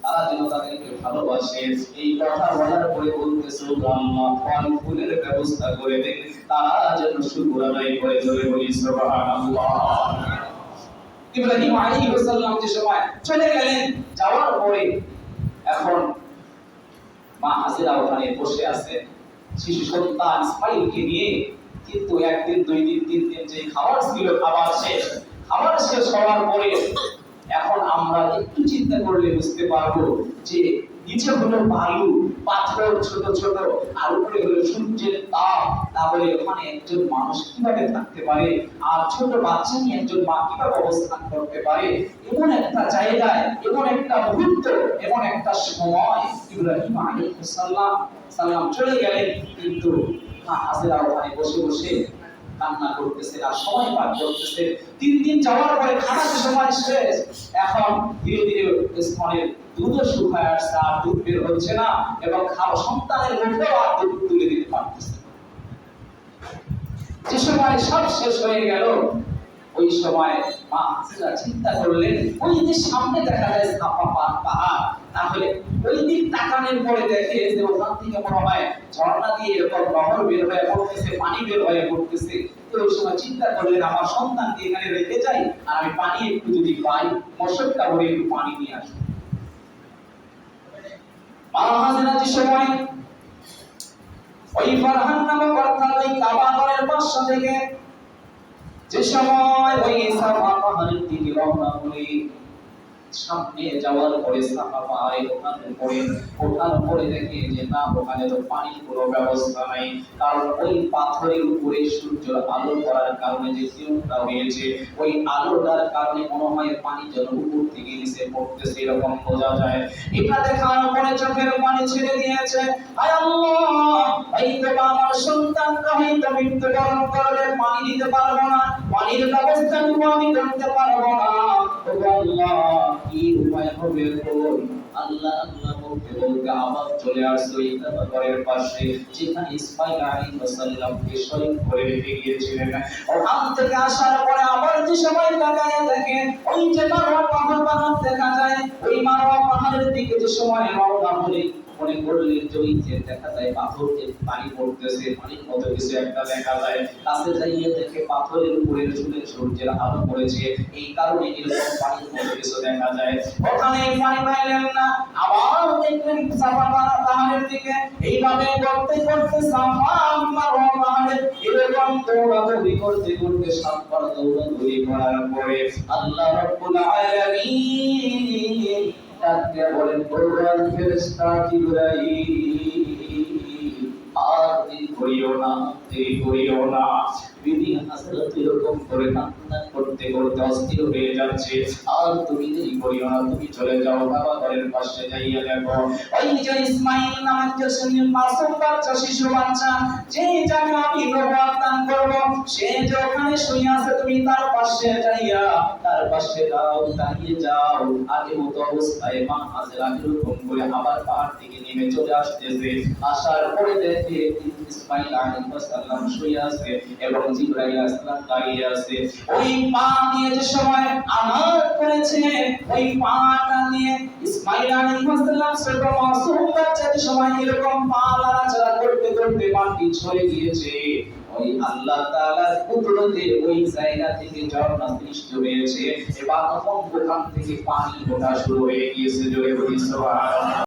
তারা যেন তাদেরকে ভালোবাসে। এই কথা বলার পরে বলতেছে, আল্লাহ ফল ফুলের ব্যবস্থা করে দেন, তারা যেন শুকর আদায় করে। জোরে বলি সুবহানাল্লাহ। ইব্রাহিম আলাইহিস সালাম যে সময় চলে গেলেন, যাওয়ার পরে এখন মা হাজেরা ওখানে বসে আছে শিশু সন্তান ইসমাইলকে নিয়ে। কিন্তু একদিন, দুই দিন, তিন দিন যে খাবার ছিল, খাবার শেষ হওয়ার পরে এখন আমরা একটু চিন্তা করলে বুঝতে পারবো যে নিচে হলো বালু, পাথর ছোট ছোট, আর উপরে হলো সূর্যের তাপ। তাহলে ওখানে একজন মানুষ কিভাবে থাকতে পারে, আর ছোট বাচ্চা নিয়ে একজন মা কিভাবে অবস্থান করতে পারে? এমন একটা জায়গায়, এমন একটা মুহূর্ত, এমন একটা সময় ইব্রাহিম আলাইহিস সালাম চলে গেলেন। কিন্তু মা হাজেরা ওখানে বসে বসে কান্না করতেছে আর সময় পার করতেছে। 3 দিন যাওয়ার পরে খানার সময় শেষ। এখন ধীরে ধীরে স্তনের দুধ শুকায় আসছে, আর দুধ বের হচ্ছে না, এবং সন্তানের মুখেও আর দুধ তুলে দিতে পারতেছে। যে সময় সব শেষ হয়ে গেল, ওই সময় মা হাজেরা চিন্তা করলেন, ওই যে সামনে দেখা যায় সাফা পাহাড়, তাহলে ওই দিক তাকানোর পরে দেখে যে ওখান থেকে মনে হয় ঝর্ণা দিয়ে এরকম নহর বের হয়ে পড়তেছে, পানি বের হয়ে পড়তেছে। তো ওই সময় চিন্তা করলেন, আমার সন্তানকে এখানে রেখে যাই, আর আমি পানি একটু যদি পাই, মশকটা ভরে একটু পানি নিয়ে আসি। মা হাজেরা যে সময় ওই ফারহান নামক অর্থাৎ ওই কাবা ঘরের পাশ থেকে যে সময় ওই সাফা পাহাড়ের দিকে রওনা হলেন, সামনে যাওয়ার পরে সাফা পাহাড়ে ওঠার পরে দেখে যে না, ওখানে তো পানির কোনো ব্যবস্থা নাই। কারণ ওই পাথরের উপরে সূর্যের আলো পড়ার কারণে যে কিরণটা হয়েছে, ওই আলোটার কারণে মনে হয় পানি যেন উপর থেকে নিচে পড়তেছে, এরকম বোঝা যায়। এটা দেখার পরে চোখের পানি ছেড়ে দিয়েছে। আয় আল্লাহ, এই তো আমার সন্তানরা হয়তো মৃত্যুবরণ করলে পানি দিতে পারবো না, পানির ব্যবস্থা আমি করতে পারবো না। ও আল্লাহ, কি উপায় হবে? আল্লাহ আল্লাহ বলতে বলতে আবার চলে আসলো এই ঘরের পাশে, যেখানে ইসমাঈল আলাইহিস সালামকে শহীদ করে রেখে গিয়েছিলেন। ওখান থেকে আসার পরে আবার যে সময় তাকায় দেখে ওই যে মারওয়া পাহাড় দেখা যায়, ওই মারওয়া পাহাড়ের দিকে যে সময় রওনা হলে মনে করলেন যে ওই যে দেখা যায় পাথর যে পানি পড়তেছে, পানির মতো কিছু একটা দেখা যায়। কাছে যাইয়ে দেখে পাথরের উপরে সূর্যের আলো পড়েছে, এই কারণে এরকম পানির মতো কিছু দেখা যায়। ওখানে পানি পাইলেন না, আবার দেখলেন সাফা পাহাড়ের দিকে। এইভাবে করতে করতে সাফা মারওয়া পাহাড়ে এরকম দৌড়াদৌড়ি করতে করতে 7 বার দৌড়াদৌড়ি করার পরে আল্লাহ রাব্বুল আলামিন ডাকতে বলেন, কোরআন ফেরেশতা জিবরাইল, আর দেরি করিও না, দেরি করিও না। বিবি হযরত এরকম করে কান্না করতে করতে অস্থির হয়ে যাচ্ছে, আর তুমি দেরি করিও না, তুমি চলে যাও বাবা ঘরের পাশে যাইয়া দেখো ওই যে ইসমাঈল নামক যে মাসুম বাচ্চা, শিশু বাচ্চা, যে যাকে আমি নবুয়ত দান করব, সে যে ওখানে শুয়ে আছে, তুমি তার পাশে যাইয়া তার পাশে দাঁড়িয়ে যাও। আগের মতো অবস্থায় মা হাজেরা এরকম করে আবার পাহাড় থেকে নেমে চলে আসতেছে। আসার পরে দেখে ইসমাঈল আলাইহিস সালাম শুয়ে আছে এবং জিবরাইল আলাইহিস সালাম দাঁড়িয়ে আছে। ওই পা নিয়ে যে সময় আঘাত করেছে, ওই পাটা নিয়ে ইসমাঈল আলাইহিস সালাম ছোট মাসুম বাচ্চা যে সময় এরকম পা নাড়াচাড়া করতে করতে মাটি ছড়ে গিয়েছে, ওই আল্লাহ তাআলার কুদরতে ওই জায়গা থেকে ঝর্ণা সৃষ্টি হয়েছে এবং ওখান থেকে পানি ওঠা শুরু হয়ে গিয়েছে। জোরে বলি সুবহানাল্লাহ।